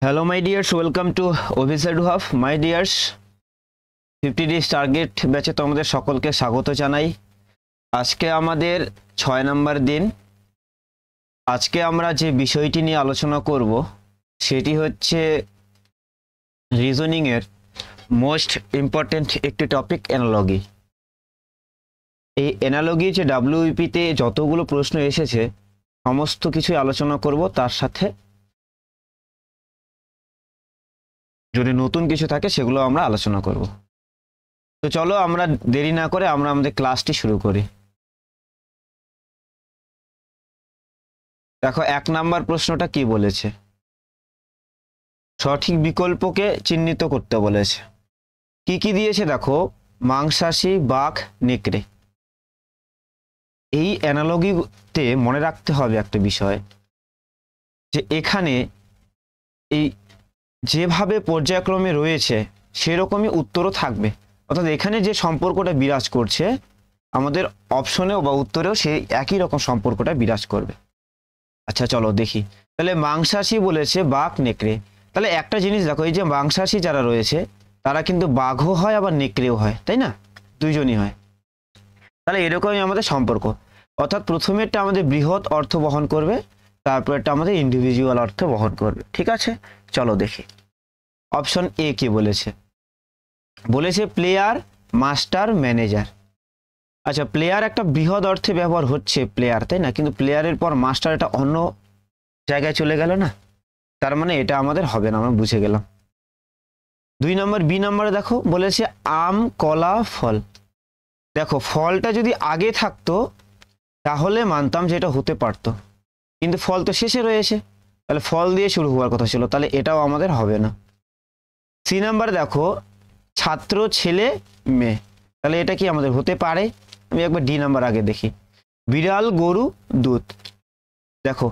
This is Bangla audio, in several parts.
Hello my dears, welcome to Officer Duhaf. My dears, 50 days target ব্যাচে তোমাদের সকলকে স্বাগত জানাই। আজকে আমাদের 6 নম্বর দিন। আজকে আমরা যে বিষয়টি নিয়ে আলোচনা করব সেটি হচ্ছে রিজনিং এর মোস্ট ইম্পর্টেন্ট একটি টপিক, অ্যানালজি। এই অ্যানালজি যে ডাব্লিউপি তে যতগুলো প্রশ্ন এসেছে সমস্ত কিছু আলোচনা করব, তার সাথে যদি নতুন কিছু থাকে সেগুলো আমরা আলোচনা করব। তো চলো আমরা দেরি না করে আমরা আমাদের ক্লাসটি শুরু করি। দেখো 1 নাম্বার প্রশ্নটা কি বলেছে, সঠিক বিকল্পকে চিহ্নিত করতে বলেছে। কি কি দিয়েছে দেখো, মাংসাশী, বাঘ, নেকড়ে। এই অ্যানালজিতে মনে রাখতে হবে একটা বিষয়, যে এখানে এই যেভাবে পর্যায়ক্রমে রয়েছে সেরকমই উত্তরও থাকবে, অর্থাৎ এখানে যে সম্পর্কটা বিরাজ করছে আমাদের অপশনেও বা উত্তরেও সেই একই রকম সম্পর্কটা বিরাজ করবে। আচ্ছা চলো দেখি, তাহলে মাংসাশী বলেছে, বাঘ, নেকড়ে। তাহলে একটা জিনিস দেখো, এই যে মাংসাশী যারা রয়েছে তারা কিন্তু বাঘও হয় আবার নেকড়েও হয়, তাই না? দুইজনই হয়। তাহলে এরকমই আমাদের সম্পর্ক, অর্থাৎ প্রথমেরটা আমাদের বৃহৎ অর্থ বহন করবে, তারপরটা আমাদের ইন্ডিভিজুয়াল অর্থ বহন করবে। ঠিক আছে, চলো দেখি অপশন এ কি বলেছে। বলেছে প্লেয়ার, মাস্টার, ম্যানেজার। আচ্ছা, প্লেয়ার একটা বৃহৎ অর্থে ব্যবহার হচ্ছে, প্লেয়ার, তাই না? কিন্তু প্লেয়ারের পর মাস্টার, এটা অন্য জায়গায় চলে গেল না, তার মানে এটা আমাদের হবে না, আমরা বুঝে গেলাম। 2 নম্বর বি নম্বরে দেখো বলেছে আম, কলা, ফল। দেখো ফলটা যদি আগে থাকতো তাহলে মানতাম যে এটা হতে পারতো, কিন্তু ফল তো শেষে রয়েছে, তাহলে ফল দিয়ে শুরু হওয়ার কথা ছিল, তাহলে এটাও আমাদের হবে না। সি নাম্বার দেখো ছাত্র, ছেলে, মেয়ে। তাহলে এটা কি আমাদের হতে পারে? আমি একবার ডি নাম্বার আগে দেখি, বিড়াল, গরু, দুধ। দেখো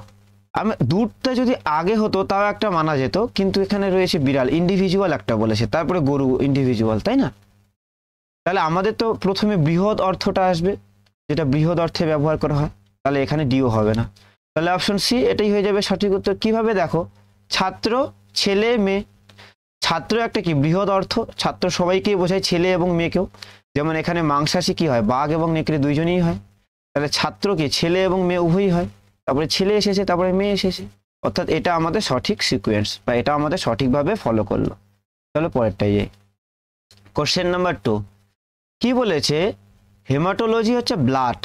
আমি দুধটা যদি আগে হতো তাও একটা মানা যেত, কিন্তু এখানে রয়েছে বিড়াল, ইন্ডিভিজুয়াল একটা বলেছে, তারপরে গরু, ইন্ডিভিজুয়াল, তাই না? তাহলে আমাদের তো প্রথমে বৃহৎ অর্থটা আসবে, যেটা বৃহৎ অর্থে ব্যবহার করা হয়, তাহলে এখানে ডিও হবে না। তাহলে অপশন সি এটাই হয়ে যাবে সঠিক উত্তর। কিভাবে দেখো, ছাত্র, ছেলে, মেয়ে। ছাত্র একটা কি বৃহৎ অর্থ, ছাত্র সবাইকেই বোঝায়, ছেলে এবং মেয়েকেও। যেমন এখানে মাংসাশী কি হয়, বাঘ এবং নেকড়ে দুইজনই হয়, তাহলে ছাত্র কি ছেলে এবং মেয়ে উভয়ই হয়, তারপরে ছেলে এসেছে তারপরে মেয়ে এসেছে, অর্থাৎ এটা আমাদের সঠিক সিকোয়েন্স বা এটা আমাদের সঠিকভাবে ফলো করলো। তাহলে পরেরটাই কোশ্চেন নাম্বার 2 কি বলেছে, হেমাটোলজি হচ্ছে ব্লাড,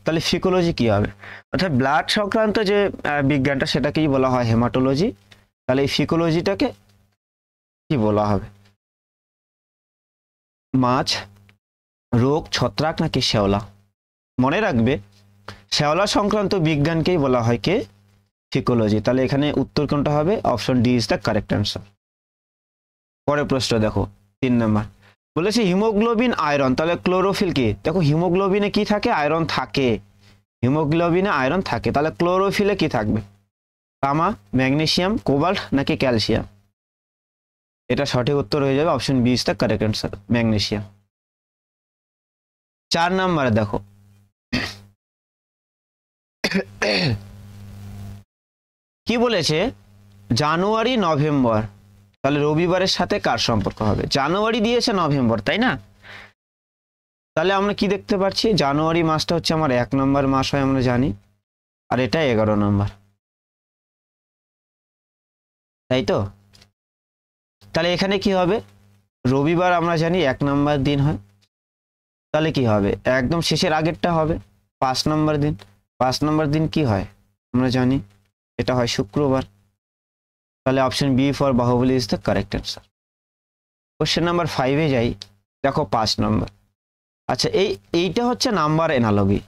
তাহলে ফিকোলজি কি হবে? অর্থাৎ ব্লাড সংক্রান্ত যে বিজ্ঞানটা সেটাকেই বলা হয় হেমাটোলজি, তাহলে এই ফিকোলজিটাকে কি বলা হবে? মাছ, রোগ, ছত্রাক নাকি শ্যাওলা? মনে রাখবে শ্যাওলা সংক্রান্ত বিজ্ঞানকেই বলা হয় কে, ফিকোলজি। তাহলে এখানে উত্তর কোনটা হবে? Option D is the correct answer. পরের প্রশ্ন দেখো 3 নাম্বার বলেছে হিমোগ্লোবিন, আয়রন। তাহলে ক্লোরোফিল কি? দেখো হিমোগ্লোবিনে কি থাকে, আয়রন থাকে, হিমোগ্লোবিনে আয়রন থাকে, তাহলে ক্লোরোফিলে কি থাকবে? তামা, ম্যাগনেসিয়াম, কোবাল্ট নাকি ক্যালসিয়াম? এটা সঠিক উত্তর হয়ে যাবে option B is the correct answer, magnesium. 4 নম্বরে দেখো কি বলেছে, জানুয়ারি, নভেম্বর। তাহলে রবিবারের সাথে কার সম্পর্ক হবে? জানুয়ারি দিয়েছে, নভেম্বর, তাই না? তাহলে আমরা কি দেখতে পাচ্ছি, জানুয়ারি মাসটা হচ্ছে আমার 1 নম্বর মাস হয়, আমরা জানি, আর এটা 11 নম্বর, তাই তো? তাহলে এখানে কি হবে, রবিবার আমরা জানি 1 নম্বর দিন হয়, তাহলে কি হবে, একদম শেষের আগেরটা হবে 5 নম্বর দিন। 5 নম্বর দিন কি হয় আমরা জানি, এটা হয় শুক্রবার। তাহলে option B for Bahubali is the correct answer. Question number 5 যাই, দেখো 5 নম্বর। আচ্ছা এইটা হচ্ছে নাম্বার অ্যানালজি,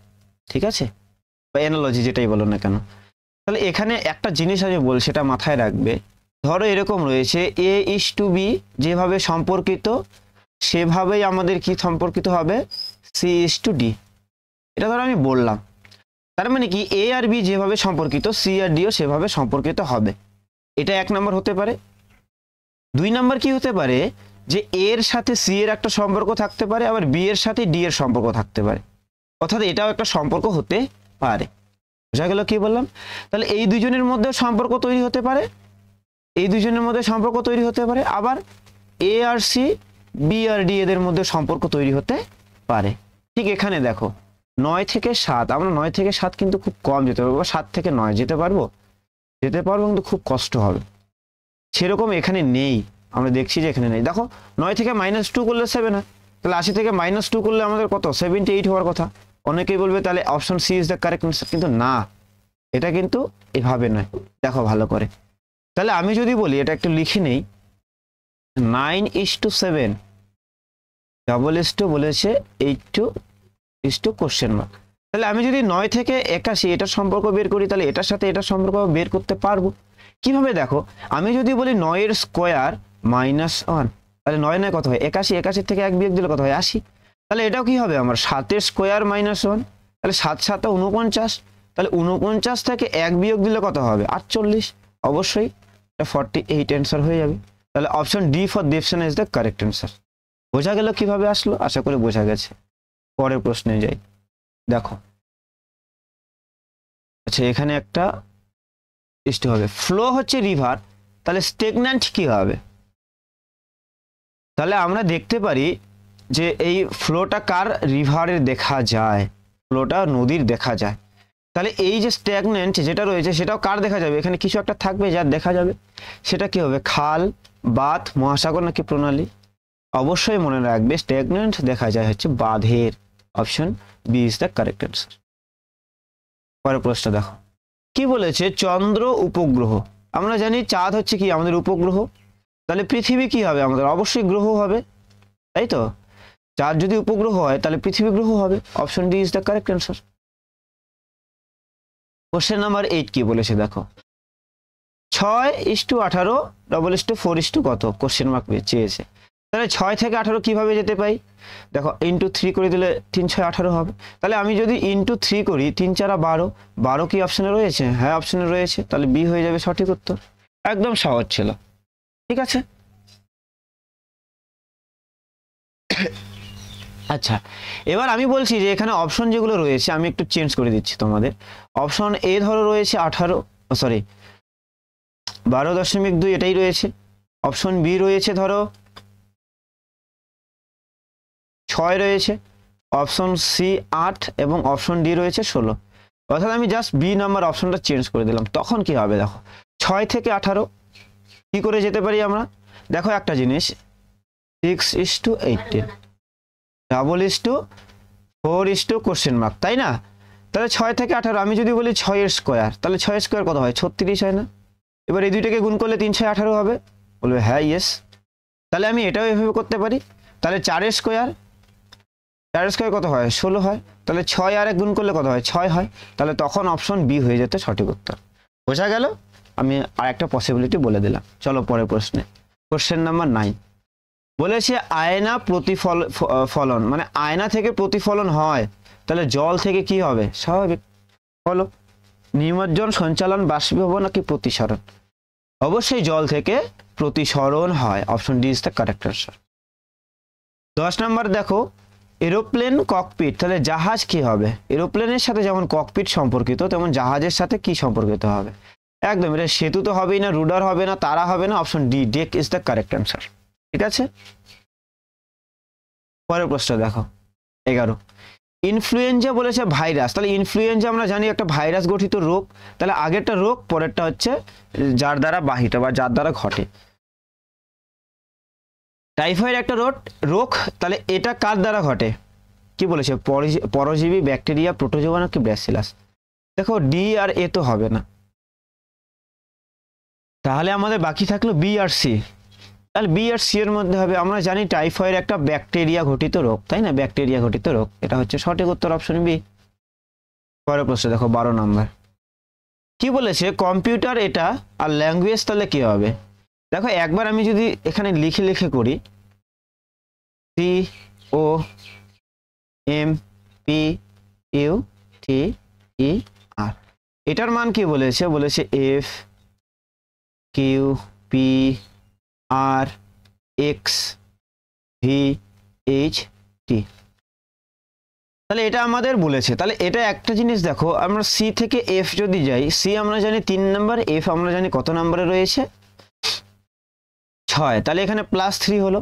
ঠিক আছে, বা অ্যানালজি যেটাই বলো না কেন। তাহলে এখানে একটা জিনিস আমি বলি, সেটা মাথায় রাখবে। ধরো এরকম রয়েছে এ ইস টু বি যেভাবে সম্পর্কিত সেভাবেই আমাদের কি সম্পর্কিত হবে, সি ইস টু ডি। এটা ধরো আমি বললাম, তার মানে কি এ আর বি যেভাবে সম্পর্কিত সি আর ডিও সেভাবে সম্পর্কিত হবে। এটা 1 নম্বর হতে পারে। 2 নম্বর কি হতে পারে, যে এর সাথে সি এর একটা সম্পর্ক থাকতে পারে, আবার বি এর সাথে ডি এর সম্পর্ক থাকতে পারে, অর্থাৎ এটাও একটা সম্পর্ক হতে পারে। বোঝা গেল কি বললাম? তাহলে এই দুজনের মধ্যে সম্পর্ক তৈরি হতে পারে, এই দুজনের মধ্যে সম্পর্ক তৈরি হতে পারে, আবার এ আর সি, বি আর ডি এদের মধ্যে সম্পর্ক তৈরি হতে পারে। ঠিক এখানে দেখো 9 থেকে 7, আমরা 9 থেকে 7 কিন্তু খুব কম যেতে পারবো, 7 থেকে 9 যেতে পারবো কিন্তু খুব কষ্ট হবে, সেরকম এখানে নেই। আমরা দেখছি যে এখানে নেই। দেখো 9 থেকে -2 করলে 7 হয়, তাহলে 80 থেকে -2 করলে আমাদের কত 78 হওয়ার কথা। অনেকেই বলবে তাহলে option C is the correct answer, কিন্তু না, এটা কিন্তু এভাবে নয়। দেখো ভালো করে, তাহলে আমি যদি বলি, এটা একটু লিখে নেই, 9:7 2:2 বলেছে 8:2 কোশ্চেন মার্ক। তাহলে আমি যদি 9 থেকে 81 এটার সম্পর্ক বের করি, তাহলে এটার সাথে এটার সম্পর্ক বের করতে পারবো কিভাবে? দেখো আমি যদি বলি 9 এর স্কোয়ার -1, তাহলে 9 9 কত হয় 81, 81 থেকে 1 বিয়োগ দিলে কত হয় 80। তাহলে এটাও কি হবে আমার 7 এর স্কোয়ার -1, তাহলে 7 7 49, তাহলে 49 থেকে 1 বিয়োগ দিলে কত হবে 48। অবশ্যই এটা 48 অ্যান্সার হয়ে যাবে। তাহলে option D for Dev Sen is the correct answer. বোঝা গেল কিভাবে আসলো? আশা করি বোঝা গেছে। পরের প্রশ্নে যাই। দেখো আচ্ছা, এখানে একটা সৃষ্টি হবে, ফ্লো হচ্ছে রিভার, তাহলে স্টেগন্যান্ট কি হবে? তাহলে আমরা দেখতে পারি যে এই ফ্লোটা কার রিভারের দেখা যায়, ফ্লোটা নদীর দেখা যায়। তাহলে এই যে স্ট্যাগন্যান্ট যেটা রয়েছে সেটাও কার দেখা যাবে? এখানে কিছু একটা থাকবে যার দেখা যাবে, সেটা কি হবে? খাল, বাঁধ, মহাসাগর নাকি প্রণালী? অবশ্যই মনে রাখবে স্ট্যাগন্যান্ট দেখা যায় হচ্ছে বাঁধের। Option B is the correct answer. পরের প্রশ্ন দেখো কি বলেছে, চন্দ্র উপগ্রহ। আমরা জানি চাঁদ হচ্ছে কি আমাদের উপগ্রহ, তাহলে পৃথিবী কি হবে আমাদের? অবশ্যই গ্রহ হবে, তাই তো? চাঁদ যদি উপগ্রহ হয় তাহলে পৃথিবী গ্রহ হবে। Option D is the correct answer. Question number 8 কি বলেছে দেখো, 6:18 4:4 কত কোশ্চেন মার্ক চেয়েছে। তাহলে 6 থেকে 18 কিভাবে যেতে পাই? দেখো ইন্টু 3 করে দিলে 3 6 18 হবে। তাহলে আমি যদি ইন্টু 3 করি 3 4 12, 12 কি অপশনে রয়েছে? হ্যাঁ অপশনে রয়েছে, তাহলে বি হয়ে যাবে সঠিক উত্তর। একদম সহজ ছিল, ঠিক আছে। আচ্ছা, এবার আমি বলছি যে এখানে অপশন যেগুলো রয়েছে আমি একটু চেঞ্জ করে দিচ্ছি তোমাদের। অপশন এ ধরো রয়েছে 12.2, এটাই রয়েছে। অপশন বি রয়েছে ধরো 6 রয়েছে, অপশন সি 8 এবং অপশন ডি রয়েছে 16। অর্থাৎ আমি জাস্ট বি নাম্বার অপশনটা চেঞ্জ করে দিলাম। তখন কি হবে দেখো, 6 থেকে 18 কি করে যেতে পারি আমরা? দেখো একটা জিনিস, 6:18 4 কোশ্চেন মার্ক, তাই না? তাহলে 6 থেকে 18 আমি যদি বলি 6 এর স্কোয়ার, তাহলে 6 এর স্কোয়ার কত হয়? 36 হয় না? এবার এই দুইটাকে গুণ করলে 3 6 18 হবে। বলবে হ্যাঁ ইয়েস। তাহলে আমি এটাও এভাবে করতে পারি। তাহলে 4 এর স্কোয়ার কত হয়? 16 হয়। তাহলে 6 আর 1 গুণ করলে কত হয়? 6 হয়। তাহলে তখন অপশন বি হয়ে যেতে সঠিক উত্তর। বোঝা গেল? আমি আর একটা পসিবিলিটি বলে দিলাম। চলো পরের প্রশ্নে। কোশ্চেন নাম্বার 9 বলেছে আয়না ফলন, মানে আয়না থেকে প্রতিফলন হয়, তাহলে জল থেকে কি হবে? স্বাভাবিক। বলো, নিমজ্জন, সঞ্চালন, বাষ্পীভবন নাকি প্রতিসরণ? অবশ্যই জল থেকে প্রতিসরণ হয়। Option D is the correct answer. 10 নম্বর দেখো, এরোপ্লেন ককপিট, তাহলে জাহাজ কি হবে? এরোপ্লেনের সাথে যেমন ককপিট সম্পর্কিত তেমন জাহাজের সাথে কি সম্পর্কিত হবে? একদম, এটা সেতু তো হবেই না, রুডার হবে না, তারা হবে না। Option D day is the correct answer. ঠিক আছে, পরের প্রশ্ন দেখো 11, ইনফ্লুয়েঞ্জা বলেছে ভাইরাস। তাহলে ইনফ্লুয়েঞ্জা আমরা জানি একটা ভাইরাস গঠিত রোগ, তাহলে আগেরটা রোগ, পরেরটা হচ্ছে যার দ্বারা বাহিত বা যার দ্বারা ঘটে। টাইফয়েড একটা রোগ, তাহলে এটা কার দ্বারা ঘটে? কি বলেছে? পরজীবী, ব্যাকটেরিয়া, প্রোটোজোয়া নাকি ব্যাসিলাস? দেখো ডি আর এ তো হবে না, তাহলে আমাদের বাকি থাকলো বি আর সি। তাহলে বি আর সি এর মধ্যে হবে। আমরা জানি টাইফয়েড একটা ব্যাকটেরিয়া ঘটিত রোগ, তাই না? ব্যাকটেরিয়া ঘটিত রোগ, এটা হচ্ছে সঠিক উত্তর। Option B. পরের প্রশ্ন দেখো 12 নম্বর কি বলেছে, কম্পিউটার এটা আর ল্যাঙ্গুয়েজ, তাহলে কি হবে? দেখো একবার আমি যদি এখানে লিখে করি, COMPUTER, এটার মান কি বলেছে? বলেছে FQPRXVHT। তাহলে এটা আমাদের বলেছে। তাহলে এটা একটা জিনিস দেখো, আমরা সি থেকে এফ যদি যাই, সি আমরা জানি 3 নাম্বার, এফ আমরা জানি কত নাম্বারে রয়েছে? 6, তাহলে এখানে +3 হলো।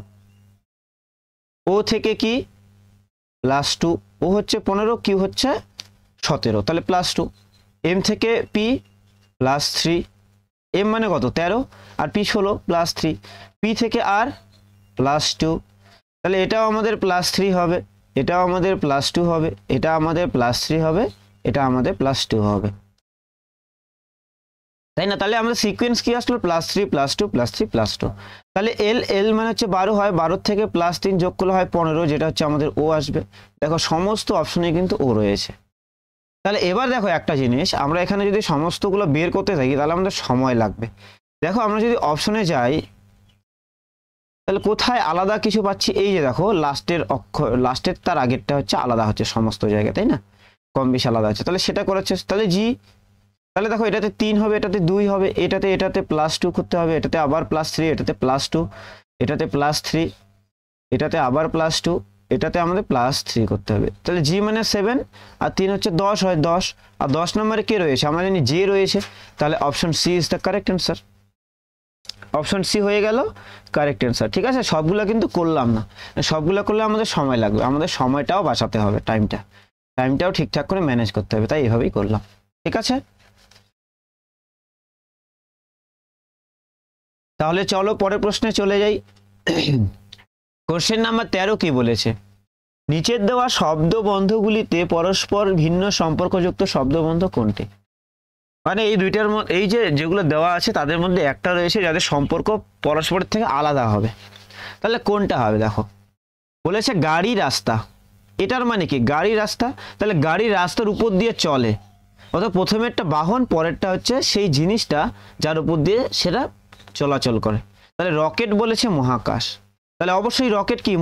ও থেকে কি +2, ও হচ্ছে 15, কিউ হচ্ছে 17, তাহলে +2। এম থেকে পি +3, এম মানে কত 13 আর পি 16 +3, পি থেকে আর +2, তাহলে এটাও আমাদের +3 হবে, এটাও আমাদের +2 হবে, এটা আমাদের +3 হবে, এটা আমাদের +2 হবে, তাই না? তাহলে আমাদের সিকোয়েন্স কি আসলো +3 +2 +3 +2। তাহলে এল এল মানে হচ্ছে 12 হয়, 12 থেকে +3 যোগ করলে হয় 15, যেটা হচ্ছে আমাদের ও আসবে। দেখো সমস্ত অপশনে কিন্তু ও রয়েছে। তাহলে এবার দেখো একটা জিনিস, আমরা এখানে যদি সমস্তগুলো বের করতে থাকি তাহলে আমাদের সময় লাগবে। দেখো আমরা যদি অপশনে যাই তাহলে কোথায় আলাদা কিছু পাচ্ছি, এই যে দেখো লাস্টের অক্ষর, লাস্টের তার আগেরটা হচ্ছে আলাদা হচ্ছে সমস্ত জায়গায়, তাই না? কম বেশি আলাদা হচ্ছে, তাহলে সেটা করাচ্ছে। তাহলে জি, তাহলে দেখো এটাতে 3 হবে, এটাতে 2 হবে, এটাতে +2 করতে হবে, এটাতে আবার +3, এটাতে +2, এটাতে +3, এটাতে আবার +2, এটাতে আমাদের +3 করতে হবে। তাহলে জি মানে 7 আর 3 হচ্ছে 10 হয়, 10 আর 10 নম্বরে কে রয়েছে, আমরা জানি জে রয়েছে, তাহলে option C is the correct answer. Option C হয়ে গেল কারেক্ট অ্যান্সার। ঠিক আছে, সবগুলো কিন্তু করলাম না, সবগুলো করলে আমাদের সময় লাগবে, আমাদের সময়টাও বাঁচাতে হবে, টাইমটাও ঠিকঠাক করে ম্যানেজ করতে হবে, তাই এভাবেই করলাম। ঠিক আছে, তাহলে চলো পরের প্রশ্নে চলে যাই। কোশ্চেন নাম্বার 13 কি বলেছে, নিচের দেওয়া শব্দবন্ধগুলিতে পরস্পর ভিন্ন সম্পর্কযুক্ত শব্দবন্ধ কোনটি? মানে এই দুইটার মধ্যে, এই যে যেগুলো দেওয়া আছে তাদের মধ্যে একটা রয়েছে যাদের সম্পর্ক পরস্পরের থেকে আলাদা হবে, তাহলে কোনটা হবে? দেখো বলেছে গাড়ি রাস্তা, এটার মানে কি গাড়ি রাস্তা, তাহলে গাড়ি রাস্তার উপর দিয়ে চলে, অর্থাৎ প্রথমে একটা বাহন, পরেরটা হচ্ছে সেই জিনিসটা যার উপর দিয়ে সেটা চলাচল করে। তাহলে রকেট বলেছে মহাকাশ, তাহলে অবশ্যই রকেট কি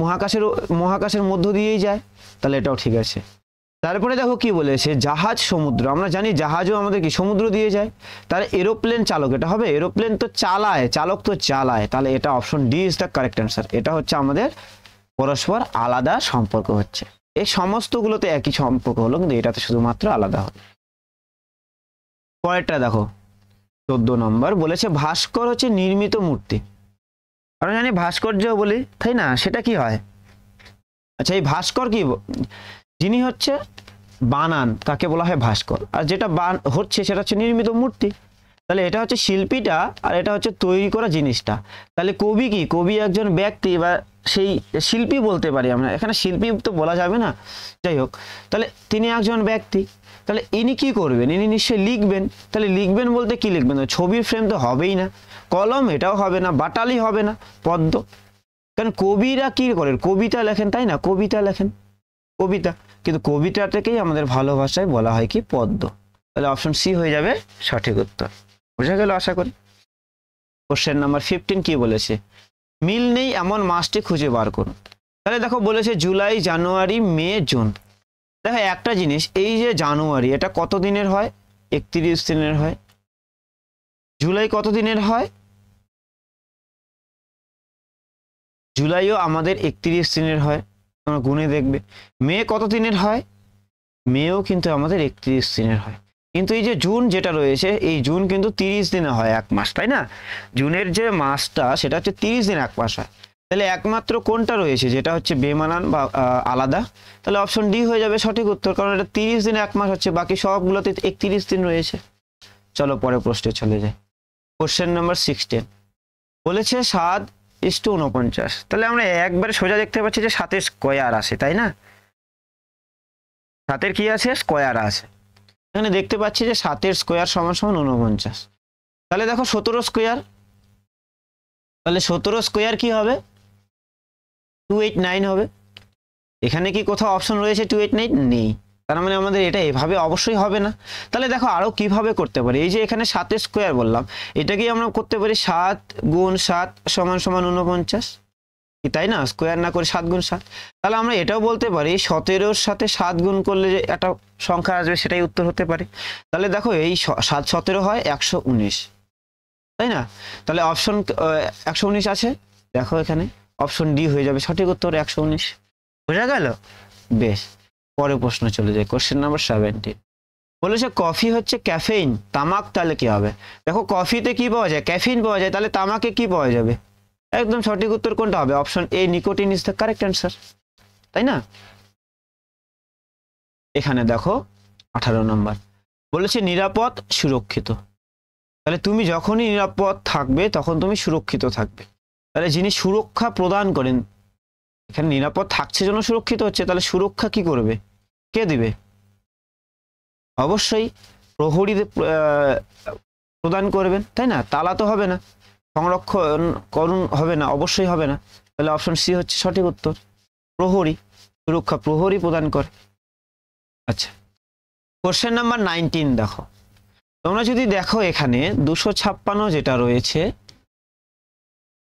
মহাকাশের মধ্য দিয়েই যায়, তাহলে এটাও ঠিক আছে। তারপরে দেখো কি বলেছে জাহাজ সমুদ্র, আমরা জানি জাহাজও আমাদের কি সমুদ্র দিয়ে যায়, তাহলে এরোপ্লেন চালক, এটা হবে এরোপ্লেন তো চালায়, চালক তো চালায়, তাহলে এটা option D is the correct answer. এটা হচ্ছে আমাদের পরস্পর আলাদা সম্পর্ক হচ্ছে, এই সমস্তগুলোতে একই সম্পর্ক হলো, কিন্তু এটাতে শুধুমাত্র আলাদা হলো। পরেরটা দেখো 14 নম্বর বলেছে ভাস্কর হচ্ছে নির্মিত মূর্তি, আমরা জানি ভাস্কর্য বলি, তাই না? সেটা কি হয়? আচ্ছা এই ভাস্কর কি, যিনি হচ্ছে বানান তাকে বলা হয় ভাস্কর, আর যেটা হচ্ছে সেটা হচ্ছে নির্মিত মূর্তি, তাহলে এটা হচ্ছে শিল্পীটা আর এটা হচ্ছে তৈরি করা জিনিসটা। তাহলে কবি কি, কবি একজন ব্যক্তি বা সেই শিল্পী বলতে পারি আমরা, এখানে শিল্পী তো বলা যাবে না, যাই হোক, তাহলে তিনি একজন ব্যক্তি, তাহলে ইনি কি করবেন, ইনি নিশ্চয়ই লিখবেন, তাহলে লিখবেন বলতে কি লিখবেন, ছবির ফ্রেম তো হবেই না, কলম এটাও হবে না, বাটালি হবে না, পদ্ম, কারণ কবিরা কি করেন কবিতা লেখেন, তাই না? কবিতা লেখেন, কবিতা, কিন্তু কবিতাটাকেই আমাদের ভালো ভাষায় বলা হয় কি পদ্য, তাহলে অপশন সি হয়ে যাবে সঠিক উত্তর। বোঝা গেল আশা করি। কোশ্চেন নাম্বার 15 কি বলেছে, মিল নেই এমন মাসটি খুঁজে বার করুন, তাহলে দেখো বলেছে জুলাই জানুয়ারি মে জুন। দেখো একটা জিনিস, এই যে জানুয়ারি এটা কত দিনের হয়, 31 দিনের হয়, জুলাই কত দিনের হয়, জুলাইও আমাদের 31 দিনের হয়, তোমরা গুনে দেখবে। মে কত দিনের হয়, মেও কিন্তু আমাদের 31 দিনের হয়, কিন্তু এই যে জুন যেটা রয়েছে, এই জুন কিন্তু 30 দিনে হয়, এক মাস, তাই না? জুনের যে মাসটা সেটা হচ্ছে 30 দিন এক মাস হয়, তাহলে একমাত্র কোনটা রয়েছে যেটা হচ্ছে বেমানান বা আলাদা, তাহলে অপশন ডি হয়ে যাবে সঠিক উত্তর, কারণ এটা 30 দিন এক মাস হচ্ছে, বাকি সবগুলোতে 31 দিন রয়েছে। চলো পরে প্রশ্নে চলে যাই। কোশ্চেন নাম্বার 16 বলেছে 7:49, তাহলে আমরা একবারে সোজা দেখতে পাচ্ছি যে 7-এর স্কোয়ার আসে, তাই না? 7-এর কি আছে, স্কোয়ার আছে, এখানে দেখতে পাচ্ছি যে 7-এর স্কোয়ার সমান সমান 49, তাহলে দেখো 17 স্কোয়ার, তাহলে 17 স্কোয়ার কি হবে 289 হবে, এখানে কি কোথাও অপশন রয়েছে 289 নেই, তার মানে আমাদের এটা এভাবে অবশ্যই হবে না। তাহলে দেখো আরো কিভাবে করতে পারি, এই যে এখানে 7-এর স্কোয়ার বললাম, এটাকেই আমরা করতে পারি 7 গুণ 7 সমান সমান 49, তাই না? স্কোয়ার না করে 7 গুণ 7, তাহলে আমরা এটাও বলতে পারি 17-র সাথে 7 গুণ করলে যে একটা সংখ্যা আসবে সেটাই উত্তর হতে পারে। তাহলে দেখো এই 7 17 হয় 119, তাই না? তাহলে অপশন 119 আছে, দেখো এখানে অপশন ডি হয়ে যাবে সঠিক উত্তর 119। বোঝা গেল? বেশ, পরের প্রশ্ন চলে যায়। কোশ্চেন নাম্বার 17 বলেছে কফি হচ্ছে ক্যাফেইন, তামাক, তাহলে কি হবে? দেখো কফিতে কি পাওয়া যায়, ক্যাফিন পাওয়া যায়, তাহলে তামাকে কি পাওয়া যাবে, একদম সঠিক উত্তর কোনটা হবে? Option A, nicotine is the correct answer, তাই না? এখানে দেখো 18 নম্বর বলেছে নিরাপদ সুরক্ষিত। তাহলে তুমি যখনই নিরাপদ থাকবে তখন তুমি সুরক্ষিত থাকবে। তাহলে যিনি সুরক্ষা প্রদান করেন, এখানে নিরাপদ থাকছে জন্য সুরক্ষিত হচ্ছে, তাহলে সুরক্ষা কি করবে, কে দিবে? অবশ্যই প্রহরী প্রদান করবেন, তাই না? তালা তো হবে না, সংরক্ষণ করুন হবে না, অবশ্যই হবে না। তাহলে অপশন সি হচ্ছে সঠিক উত্তর, প্রহরী, সুরক্ষা প্রহরী প্রদান করে। আচ্ছা, কোশ্চেন নাম্বার 19 দেখো। তোমরা যদি দেখো এখানে 256 যেটা রয়েছে,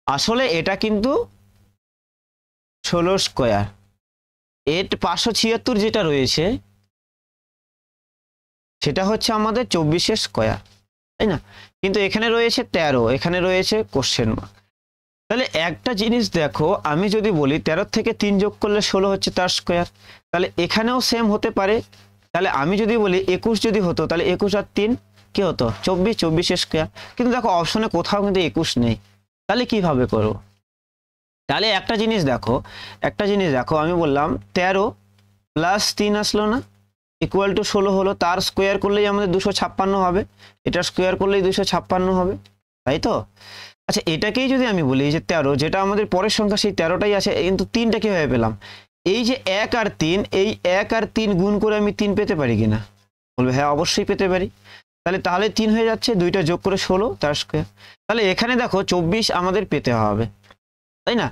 আসলে এটা কিন্তু 16 স্কোয়ার। 576 যেটা রয়েছে সেটা হচ্ছে আমাদের 24 স্কোয়ার, তাই না? কিন্তু এখানে রয়েছে 13, এখানে রয়েছে কোশ্চেন মার্ক। তাহলে একটা জিনিস দেখো, আমি যদি বলি 13 থেকে 3 যোগ করলে 16 হচ্ছে তার স্কোয়ার, তাহলে এখানেও সেম হতে পারে। তাহলে আমি যদি বলি 21 যদি হতো, তাহলে 21 আর 3 কি হতো? 24, 24 স্কোয়ার। কিন্তু দেখো অপশনে কোথাও কিন্তু 21 নেই, তাহলে কিভাবে করবো? তাহলে একটা জিনিস দেখো, আমি বললাম 13 প্লাস 3 আসলো না, ইকুয়াল টু 16 হলো, তার স্কোয়ার করলেই আমাদের 256 হবে, এটার স্কোয়ার করলেই 256 হবে, তাই তো? আচ্ছা, এটাকেই যদি আমি বলি যে 13, যেটা আমাদের পরের সংখ্যা সেই 13টাই আছে, কিন্তু 3টা কিভাবে পেলাম? এই যে 1 আর 3, এই 1 আর 3 গুণ করে আমি 3 পেতে পারি কিনা? বলবে হ্যাঁ, অবশ্যই পেতে পারি। তাহলে 3 হয়ে যাচ্ছে, 2টা যোগ করে 16 তার স্কোয়ার। তাহলে এখানে দেখো 24 আমাদের পেতে হবে, তাই না?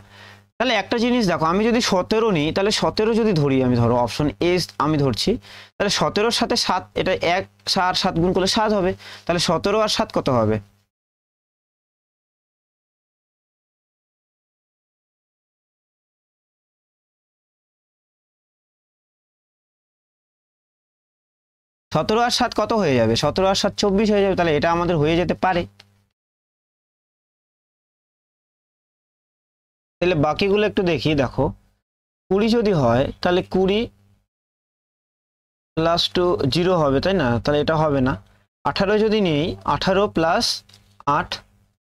তাহলে একটা জিনিস দেখো, আমি যদি 17 নিই, তাহলে 17 যদি ধরি, আমি ধরো অপশন এ আমি ধরছি, তাহলে 17-র সাথে 7, এটা 1 আর 7 গুণ করলে 7 হবে। তাহলে 17 আর 7 কত হবে? সতেরো আর 7 কত হয়ে যাবে? 17 আর 7 24 হয়ে যাবে। তাহলে এটা আমাদের হয়ে যেতে পারে। তাহলে বাকিগুলো একটু দেখি। দেখো 20 যদি হয়, তাহলে 20 প্লাস 2 0 হবে, তাই না? তাহলে এটা হবে না। 18 যদি নিই, 18 প্লাস 8,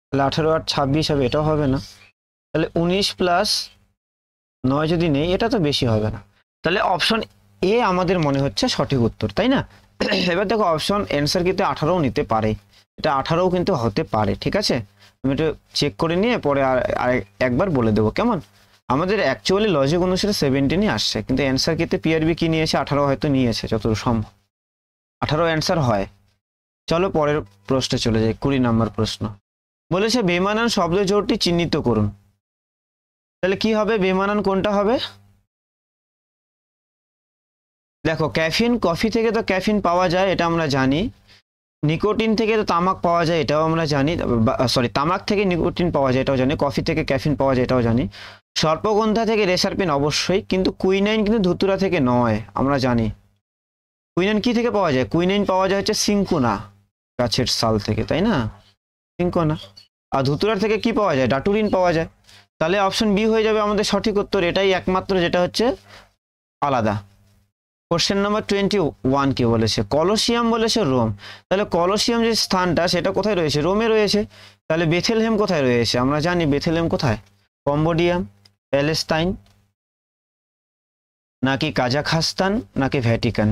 তাহলে 18 আর 26 হবে, এটাও হবে না। তাহলে 19 প্লাস 9 যদি নেই, এটা তো বেশি হবে না। তাহলে অপশন এ আমাদের মনে হচ্ছে সঠিক উত্তর, তাই না? এবার দেখো অপশন অ্যান্সার কিন্তু 18ও নিতে পারে, এটা 18ও কিন্তু হতে পারে, ঠিক আছে? আমি একটু চেক করে নিয়ে পরে আর একবার বলে দেবো, কেমন? আমাদের অ্যাকচুয়ালি লজিক অনুসারে 17ই আসছে, কিন্তু অ্যান্সার কিন্তু পিআরবি কি নিয়েছে? 18 হয়তো নিয়েছে, যতদূর সম্ভব 18 অ্যান্সার হয়। চলো পরের প্রশ্নে চলে যাই, 20 নম্বর প্রশ্ন বলেছে বেমানান শব্দ জোড়টি চিহ্নিত করুন। তাহলে কি হবে? বেমানান কোনটা হবে? দেখো ক্যাফিন, কফি থেকে তো ক্যাফিন পাওয়া যায়, এটা আমরা জানি। নিকোটিন থেকে তো তামাক পাওয়া যায়, এটাও আমরা জানি। সরি, তামাক থেকে নিকোটিন পাওয়া যায়, এটাও জানি। কফি থেকে ক্যাফিন পাওয়া যায়, এটাও জানি। সর্পগন্ধা থেকে রেসারপিন অবশ্যই, কিন্তু কুইনাইন কিন্তু ধুতুরা থেকে নয়, আমরা জানি। কুইনাইন কি থেকে পাওয়া যায়? কুইনাইন পাওয়া যায় হচ্ছে সিঙ্কোনা গাছের সাল থেকে, তাই না? সিঙ্কোনা। আর ধুতুরার থেকে কি পাওয়া যায়? ডাটুরিন পাওয়া যায়। তাহলে অপশন বি হয়ে যাবে আমাদের সঠিক উত্তর, এটাই একমাত্র যেটা হচ্ছে আলাদা। কোশ্চেন নাম্বার 21 কি বলেছে? কলোসিয়াম বলেছে রোম। তাহলে কলোসিয়াম যে স্থানটা, সেটা কোথায় রয়েছে? রোমে রয়েছে। তাহলে বেথেলহেম কোথায় রয়েছে? আমরা জানি বেথেলহেম কোথায়, কম্বোডিয়াম, প্যালেস্তাইন, নাকি কাজাখস্তান, নাকি ভ্যাটিকান?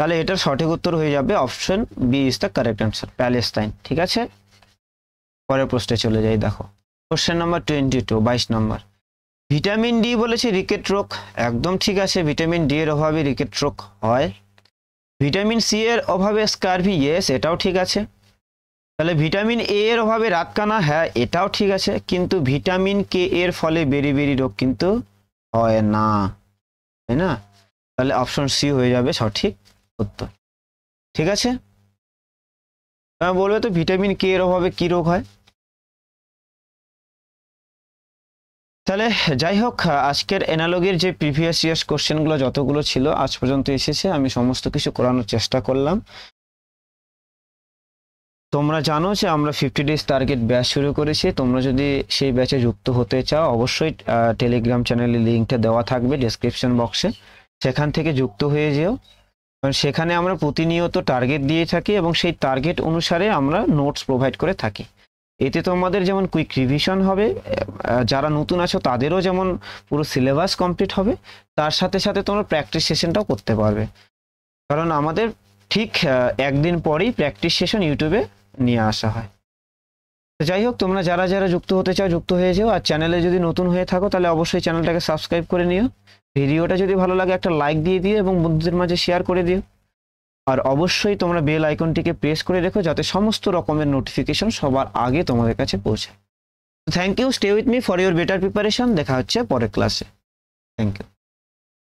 তাহলে এটার সঠিক উত্তর হয়ে যাবে option B is the correct answer, Palestine, ঠিক আছে? পরের প্রশ্নে চলে যাই। দেখো কোশ্চেন নাম্বার 22, 22 নম্বর। ভিটামিন ডি বলেছে রিকেট রোগ, একদম ঠিক আছে। ভিটামিন ডি এর অভাবে রিকেট রোগ হয়। ভিটামিন সি এর অভাবে স্কারভি, ইয়েস, এটাও ঠিক আছে। তাহলে ভিটামিন এ এর অভাবে রাতকানা, হ্যাঁ এটাও ঠিক আছে। কিন্তু ভিটামিন কে এর ফলে বেরি রোগ কিন্তু হয় না, তাই না? তাহলে অপশন সি হয়ে যাবে সঠিক উত্তর, ঠিক আছে? বলবে তো ভিটামিন কে এর অভাবে কি রোগ হয়? তাহলে যাই হোক, আজকের অ্যানালগির যে প্রিভিয়াস ইয়ার্স কোশ্চেনগুলো যতগুলো ছিল আজ পর্যন্ত এসেছে, আমি সমস্ত কিছু করানোর চেষ্টা করলাম। তোমরা জানো যে আমরা 50 ডেজ টার্গেট ব্যাচ শুরু করেছি। তোমরা যদি সেই ব্যাচে যুক্ত হতে চাও, অবশ্যই টেলিগ্রাম চ্যানেলের লিঙ্কটা দেওয়া থাকবে ডেসক্রিপশন বক্সে, সেখান থেকে যুক্ত হয়ে যেও। কারণ সেখানে আমরা প্রতিনিয়ত টার্গেট দিয়ে থাকি এবং সেই টার্গেট অনুসারে আমরা নোটস প্রোভাইড করে থাকি। এতে তোমাদের যেমন কুইক রিভিশন হবে, যারা নতুন আছো তাদেরও যেমন পুরো সিলেবাস কমপ্লিট হবে, তার সাথে সাথে তোমরা প্র্যাকটিস সেশনটাও করতে পারবে। কারণ আমাদের ঠিক একদিন পরেই প্র্যাকটিস সেশন ইউটিউবে নিয়ে আসা হয়। তো যাই হোক, তোমরা যারা যারা যুক্ত হতে চাও যুক্ত হয়ে যাও, আর চ্যানেলে যদি নতুন হয়ে থাকো তাহলে অবশ্যই চ্যানেলটাকে সাবস্ক্রাইব করে নিও। ভিডিওটা যদি ভালো লাগে একটা লাইক দিয়ে দিও এবং বন্ধুদের মাঝে শেয়ার করে দিও। আর অবশ্যই তোমরা বেল আইকনটিকে প্রেস করে রেখো যাতে সমস্ত রকমের নোটিফিকেশন সবার আগে তোমাদের কাছে পৌঁছায়। Thank you, stay with me for your better preparation. দেখা হচ্ছে পরের ক্লাসে। Thank you.